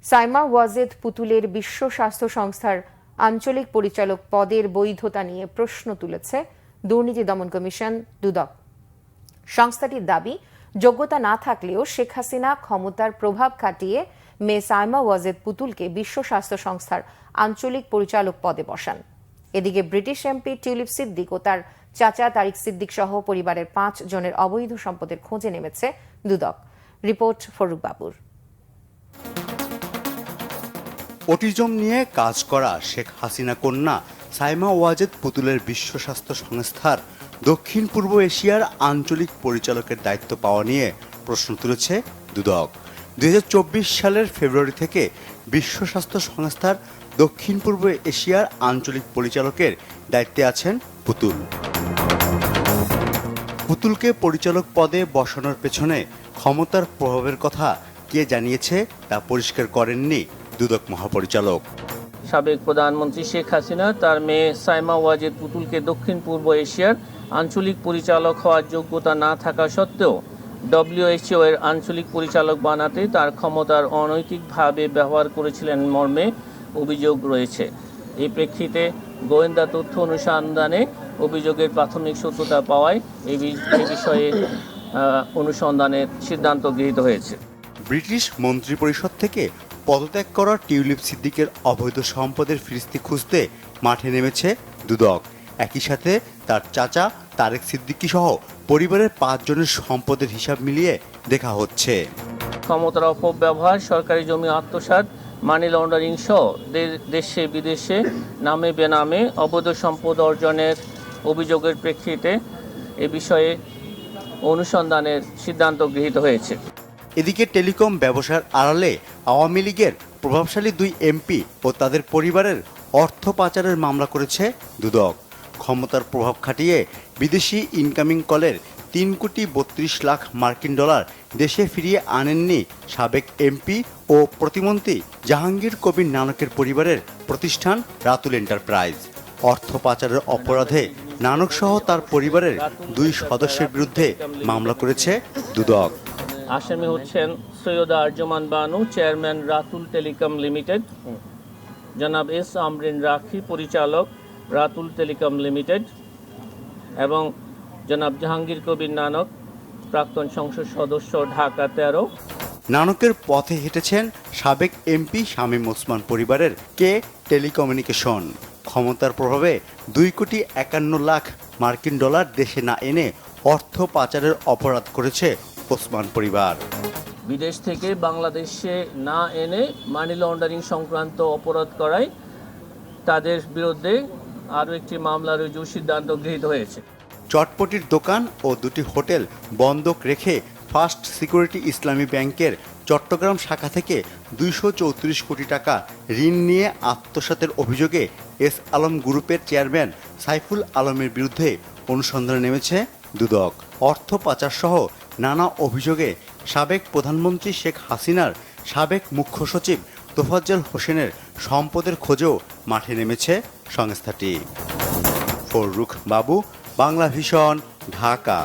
সাইমা ওয়াজেদ পুতুলের বিশ্ব স্বাস্থ্য সংস্থার আঞ্চলিক পরিচালক পদের বৈধতা নিয়ে প্রশ্ন তুলেছে দুর্নীতি দমন কমিশন দুদক। সংস্থাটির দাবি, যোগ্যতা না থাকলেও শেখ হাসিনা ক্ষমতার প্রভাব খাটিয়ে মেয়ে সাইমা ওয়াজেদ পুতুলকে বিশ্ব স্বাস্থ্য সংস্থার আঞ্চলিক পরিচালক পদে বসান। এদিকে ব্রিটিশ এমপি টিউলিপ সিদ্দিক ও তার চাচা তারিক সিদ্দিক সহ পরিবারের 5 জনের অবৈধ সম্পদের খোঁজে নেমেছে দুদক। রিপোর্ট ফরুক বাবুর। অটিজম নিয়ে কাজ করা শেখ হাসিনা কন্যা সাইমা ওয়াজেদ পুতুলের বিশ্ব স্বাস্থ্য সংস্থার দক্ষিণ পূর্ব এশিয়ার আঞ্চলিক পরিচালকের দায়িত্ব পাওয়া নিয়ে প্রশ্ন তুলেছে দুদক। 2024 সালের ফেব্রুয়ারি থেকে বিশ্ব স্বাস্থ্য সংস্থার দক্ষিণ পূর্ব এশিয়ার আঞ্চলিক পরিচালকের দায়িত্বে আছেন পুতুল। পুতুলকে পরিচালক পদে বসানোর পেছনে ক্ষমতার প্রভাবের কথা কে জানিয়েছে তা পরিষ্কার করেননি দুদক মহাপরিচালক। সাবেক প্রধানমন্ত্রী শেখ হাসিনা তার মেয়ে সাইমা ওয়াজেদ পুতুলকে দক্ষিণ পূর্ব এশিয়ার আঞ্চলিক পরিচালক হওয়ার যোগ্যতা না থাকা সত্ত্বেও WHO এর আঞ্চলিক পরিচালক বানাতে তার ক্ষমতার অনৈতিকভাবে ব্যবহার করেছিলেন মর্মে অভিযোগ রয়েছে। এই প্রেক্ষিতে গোয়েন্দা তথ্য অনুসন্ধানে অভিযোগের প্রাথমিক সত্যতা পাওয়ায় এই বিষয়ে অনুসন্ধানের সিদ্ধান্ত গৃহীত হয়েছে। ব্রিটিশ মন্ত্রিপরিষদ থেকে পদত্যাগ করা টিউলিপ সিদ্দিকের অবৈধ সম্পদের ফিরিস্তি খুঁজতে মাঠে নেমেছে দুদক। একই সাথে তার চাচা তারেক সিদ্দিকী সহ পরিবারের 5 জনের সম্পদের হিসাব মিলিয়ে দেখা হচ্ছে। ক্ষমতার অপব্যবহার, সরকারি জমি আত্মসাৎ, মানি লন্ডারিং সহ দেশে বিদেশে নামে বেনামে অবৈধ সম্পদ অর্জনের অভিযোগের প্রেক্ষিতে এ বিষয়ে অনুসন্ধানের সিদ্ধান্ত গৃহীত হয়েছে। এদিকে টেলিকম ব্যবসার আড়ালে আওয়ামী লীগের প্রভাবশালী 2 এমপি ও তাদের পরিবারের অর্থ পাচারের মামলা করেছে দুদক। ক্ষমতার প্রভাব খাটিয়ে বিদেশি ইনকামিং কলের 3,32 লাখ মার্কিন ডলার দেশে ফিরিয়ে আনেননি সাবেক এমপি ও প্রতিমন্ত্রী জাহাঙ্গীর কবির নানকের পরিবারের প্রতিষ্ঠান রাতুল এন্টারপ্রাইজ। অর্থ পাচারের অপরাধে নানক সহ তার পরিবারের 2 সদস্যের বিরুদ্ধে মামলা করেছে দুদক। আসামি হচ্ছেন Syeda Arjuman Banu, chairman Ratul telecom limited, Janab S Amrin Rakhi, পরিচালক রাতুল টেলিকম লিমিটেড, এবং জনাব জাহাঙ্গীর কবির নানক, প্রাক্তন সংসদ সদস্য, ঢাকা 13। নানকের পথে হেঁটেছেন সাবেক এমপি শামীম ওসমান পরিবারের কে টেলিকমিউনিকেশন। ক্ষমতার প্রভাবে 2,51 লাখ মার্কিন ডলার দেশে না এনে অর্থ পাচারের অপরাধ করেছে ওসমান পরিবার। বিদেশ থেকে বাংলাদেশে না এনে মানি লন্ডারিং সংক্রান্ত অপরাধ করায় তাদের বিরুদ্ধে আরও একটি মামলা রুজুর সিদ্ধান্ত গৃহীত হয়েছে। চটপটির দোকান ও 2টি হোটেল বন্ধক রেখে ফার্স্ট সিকিউরিটি ইসলামী ব্যাংকের চট্টগ্রাম শাখা থেকে 234 কোটি টাকা ঋণ নিয়ে আত্মসাতের অভিযোগে এস আলম গ্রুপের চেয়ারম্যান সাইফুল আলমের বিরুদ্ধে অনুসন্ধানে নেমেছে দুদক। অর্থ পাচার সহ নানা অভিযোগে সাবেক প্রধানমন্ত্রী শেখ হাসিনার সাবেক মুখ্য সচিব তোফাজ্জল হোসেনের সম্পদের খোঁজেও মাঠে নেমেছে সংস্থাটি। ফরুক বাবু, বাংলা ভিশন, ঢাকা।